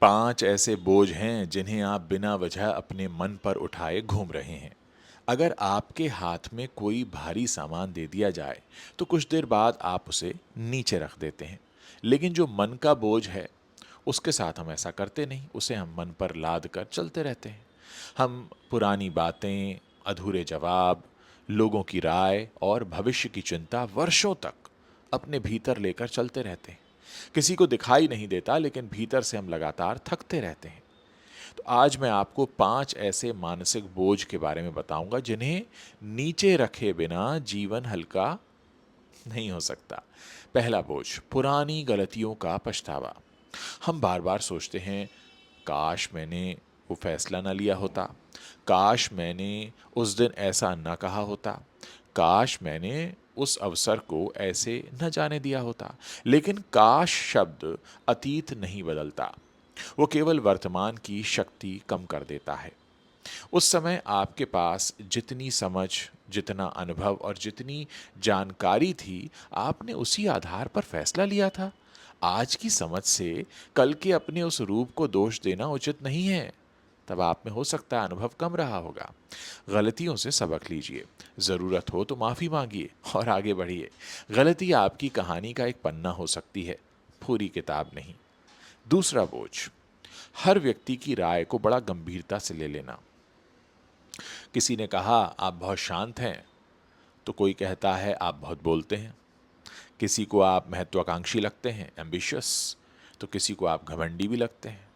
5 ऐसे बोझ हैं जिन्हें आप बिना वजह अपने मन पर उठाए घूम रहे हैं। अगर आपके हाथ में कोई भारी सामान दे दिया जाए तो कुछ देर बाद आप उसे नीचे रख देते हैं। लेकिन जो मन का बोझ है उसके साथ हम ऐसा करते नहीं, उसे हम मन पर लाद कर चलते रहते हैं। हम पुरानी बातें, अधूरे जवाब, लोगों की राय और भविष्य की चिंता वर्षों तक अपने भीतर लेकर चलते रहते हैं। किसी को दिखाई नहीं देता, लेकिन भीतर से हम लगातार थकते रहते हैं। तो आज मैं आपको 5 ऐसे मानसिक बोझ के बारे में बताऊंगा जिन्हें नीचे रखे बिना जीवन हल्का नहीं हो सकता। पहला बोझ, पुरानी गलतियों का पछतावा। हम बार बार सोचते हैं, काश मैंने वो फैसला ना लिया होता, काश मैंने उस दिन ऐसा ना कहा होता, काश मैंने उस अवसर को ऐसे न जाने दिया होता। लेकिन काश शब्द अतीत नहीं बदलता, वो केवल वर्तमान की शक्ति कम कर देता है। उस समय आपके पास जितनी समझ, जितना अनुभव और जितनी जानकारी थी, आपने उसी आधार पर फैसला लिया था। आज की समझ से कल के अपने उस रूप को दोष देना उचित नहीं है। तब आप में हो सकता है अनुभव कम रहा होगा। गलतियों से सबक लीजिए, ज़रूरत हो तो माफ़ी मांगिए और आगे बढ़िए। गलती आपकी कहानी का एक पन्ना हो सकती है, पूरी किताब नहीं। दूसरा बोझ, हर व्यक्ति की राय को बड़ा गंभीरता से ले लेना। किसी ने कहा आप बहुत शांत हैं, तो कोई कहता है आप बहुत बोलते हैं। किसी को आप महत्वाकांक्षी लगते हैं, एम्बिशियस, तो किसी को आप घमंडी भी लगते हैं।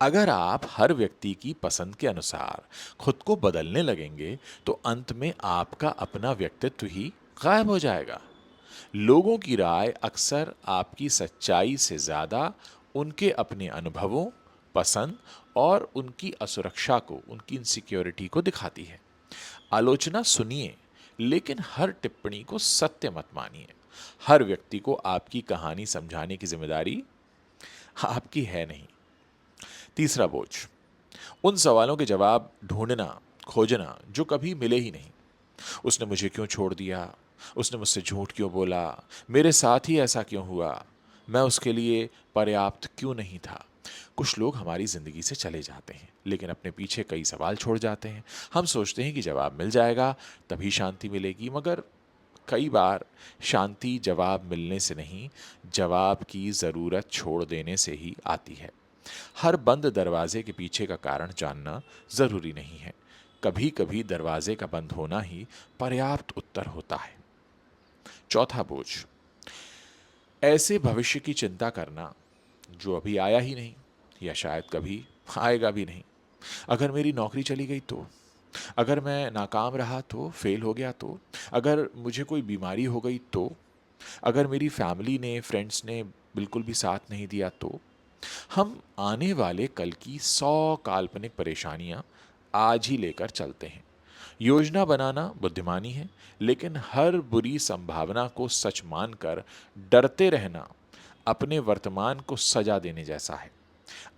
अगर आप हर व्यक्ति की पसंद के अनुसार खुद को बदलने लगेंगे तो अंत में आपका अपना व्यक्तित्व ही गायब हो जाएगा। लोगों की राय अक्सर आपकी सच्चाई से ज्यादा उनके अपने अनुभवों, पसंद और उनकी असुरक्षा को, उनकी इनसिक्योरिटी को दिखाती है। आलोचना सुनिए, लेकिन हर टिप्पणी को सत्य मत मानिए। हर व्यक्ति को आपकी कहानी समझाने की जिम्मेदारी आपकी है नहीं। तीसरा बोझ, उन सवालों के जवाब ढूंढना, खोजना जो कभी मिले ही नहीं। उसने मुझे क्यों छोड़ दिया, उसने मुझसे झूठ क्यों बोला, मेरे साथ ही ऐसा क्यों हुआ, मैं उसके लिए पर्याप्त क्यों नहीं था। कुछ लोग हमारी जिंदगी से चले जाते हैं, लेकिन अपने पीछे कई सवाल छोड़ जाते हैं। हम सोचते हैं कि जवाब मिल जाएगा तभी शांति मिलेगी, मगर कई बार शांति जवाब मिलने से नहीं, जवाब की जरूरत छोड़ देने से ही आती है। हर बंद दरवाजे के पीछे का कारण जानना जरूरी नहीं है। कभी कभी दरवाजे का बंद होना ही पर्याप्त उत्तर होता है। चौथा बोझ, ऐसे भविष्य की चिंता करना जो अभी आया ही नहीं या शायद कभी आएगा भी नहीं। अगर मेरी नौकरी चली गई तो, अगर मैं नाकाम रहा तो, फेल हो गया तो, अगर मुझे कोई बीमारी हो गई तो, अगर मेरी फैमिली ने, फ्रेंड्स ने बिल्कुल भी साथ नहीं दिया तो। हम आने वाले कल की 100 काल्पनिक परेशानियां आज ही लेकर चलते हैं। योजना बनाना बुद्धिमानी है, लेकिन हर बुरी संभावना को सच मानकर डरते रहना अपने वर्तमान को सजा देने जैसा है।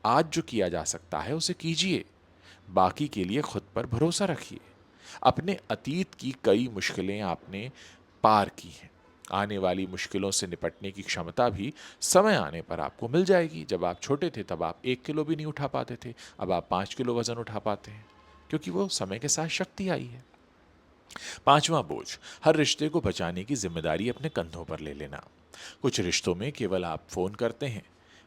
आज जो किया जा सकता है उसे कीजिए, बाकी के लिए खुद पर भरोसा रखिए। अपने अतीत की कई मुश्किलें आपने पार की हैं। आने वाली मुश्किलों से निपटने की क्षमता भी समय आने पर आपको मिल जाएगी। जब आप छोटे थे तब आप 1 किलो भी नहीं उठा पाते थे, अब आप 5 किलो वजन उठा पाते हैं, क्योंकि वो समय के साथ शक्ति आई है। पांचवा बोझ, हर रिश्ते को बचाने की जिम्मेदारी अपने कंधों पर ले लेना। कुछ रिश्तों में केवल आप फोन करते हैं,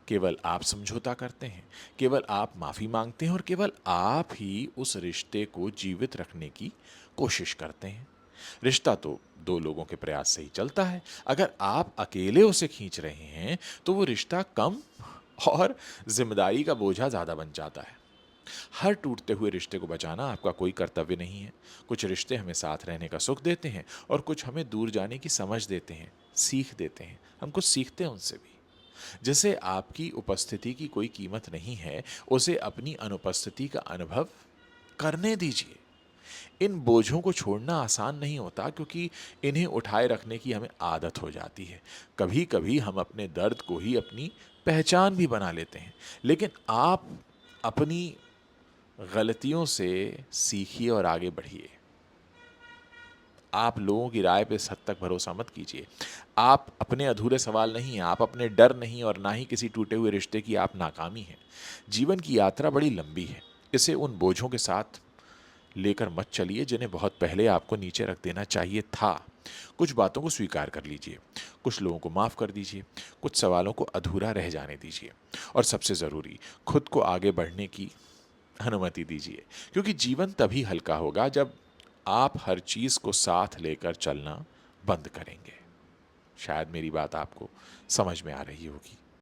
केवल आप समझौता करते हैं, केवल आप माफी मांगते हैं और केवल आप ही उस रिश्ते को जीवित रखने की कोशिश करते हैं। रिश्ता तो दो लोगों के प्रयास से ही चलता है। अगर आप अकेले उसे खींच रहे हैं तो वो रिश्ता कम और जिम्मेदारी का बोझा ज्यादा बन जाता है। हर टूटते हुए रिश्ते को बचाना आपका कोई कर्तव्य नहीं है। कुछ रिश्ते हमें साथ रहने का सुख देते हैं और कुछ हमें दूर जाने की समझ देते हैं, सीख देते हैं। हम कुछ सीखते हैं उनसे भी। जैसे आपकी उपस्थिति की कोई कीमत नहीं है, उसे अपनी अनुपस्थिति का अनुभव करने दीजिए। इन बोझों को छोड़ना आसान नहीं होता, क्योंकि इन्हें उठाए रखने की हमें आदत हो जाती है। कभी कभी हम अपने दर्द को ही अपनी पहचान भी बना लेते हैं। लेकिन आप अपनी गलतियों से सीखिए और आगे बढ़िए। आप लोगों की राय पे इस हद तक भरोसा मत कीजिए। आप अपने अधूरे सवाल नहीं हैं, आप अपने डर नहीं और ना ही किसी टूटे हुए रिश्ते की आप नाकामी हैं। जीवन की यात्रा बड़ी लंबी है, इसे उन बोझों के साथ लेकर मत चलिए जिन्हें बहुत पहले आपको नीचे रख देना चाहिए था। कुछ बातों को स्वीकार कर लीजिए, कुछ लोगों को माफ़ कर दीजिए, कुछ सवालों को अधूरा रह जाने दीजिए और सबसे ज़रूरी, खुद को आगे बढ़ने की अनुमति दीजिए। क्योंकि जीवन तभी हल्का होगा जब आप हर चीज़ को साथ लेकर चलना बंद करेंगे। शायद मेरी बात आपको समझ में आ रही होगी।